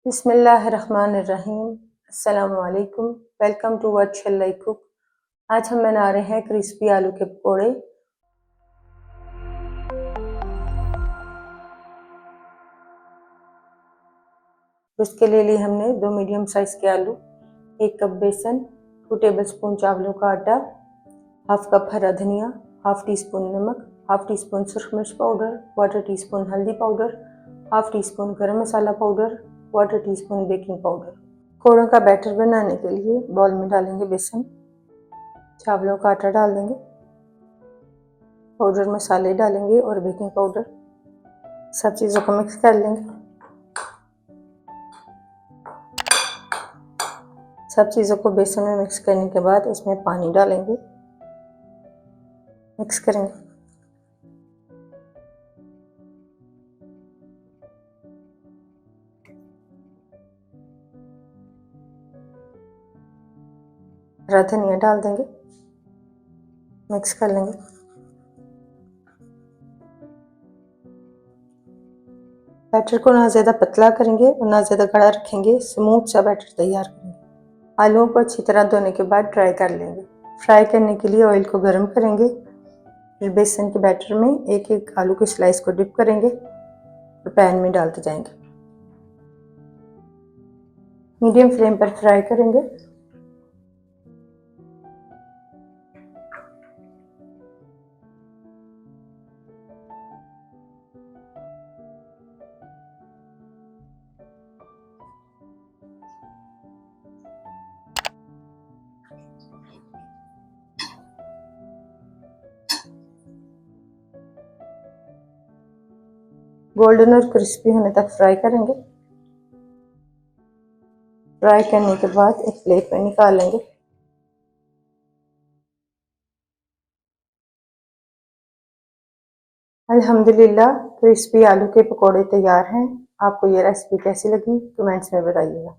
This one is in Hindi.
बिस्मिल्लाहिर्रहमानिर्रहीम। अस्सलामुअलैकुम। Welcome to what shall I cook. आज हम बना रहे हैं क्रिस्पी आलू के पकोड़े। उसके लिए लिए हमने 2 मीडियम साइज के आलू, 1 कप बेसन, 2 टेबलस्पून चावलों का आटा, हाफ कप हरा धनिया, हाफ टी स्पून नमक, हाफ टी स्पून सुरख मिर्च पाउडर, क्वार्टर टी स्पून हल्दी पाउडर, हाफ टी स्पून गरम मसाला powder, quarter teaspoon baking powder. पकोड़ों का बैटर बनाने के लिए बाउल में डालेंगे बेसन, चावलों का आटा डाल देंगे, पाउडर मसाले डालेंगे और बेकिंग पाउडर। सब चीज़ों को मिक्स कर लेंगे। सब चीज़ों को बेसन में मिक्स करने के बाद इसमें पानी डालेंगे, मिक्स करेंगे। हरा धनिया डाल देंगे, मिक्स कर लेंगे। बैटर को ना ज़्यादा पतला करेंगे और ना ज़्यादा गाढ़ा रखेंगे, स्मूथ सा बैटर तैयार करेंगे। आलूओं को अच्छी तरह धोने के बाद फ्राई कर लेंगे। फ्राई करने के लिए ऑयल को गर्म करेंगे, फिर बेसन के बैटर में एक एक आलू के स्लाइस को डिप करेंगे और पैन में डालते जाएंगे। मीडियम फ्लेम पर फ्राई करेंगे। गोल्डन और क्रिस्पी होने तक फ्राई करेंगे। फ्राई करने के बाद एक प्लेट में निकाल लेंगे। अल्हम्दुलिल्लाह क्रिस्पी आलू के पकोड़े तैयार हैं। आपको ये रेसिपी कैसी लगी कमेंट्स में बताइएगा।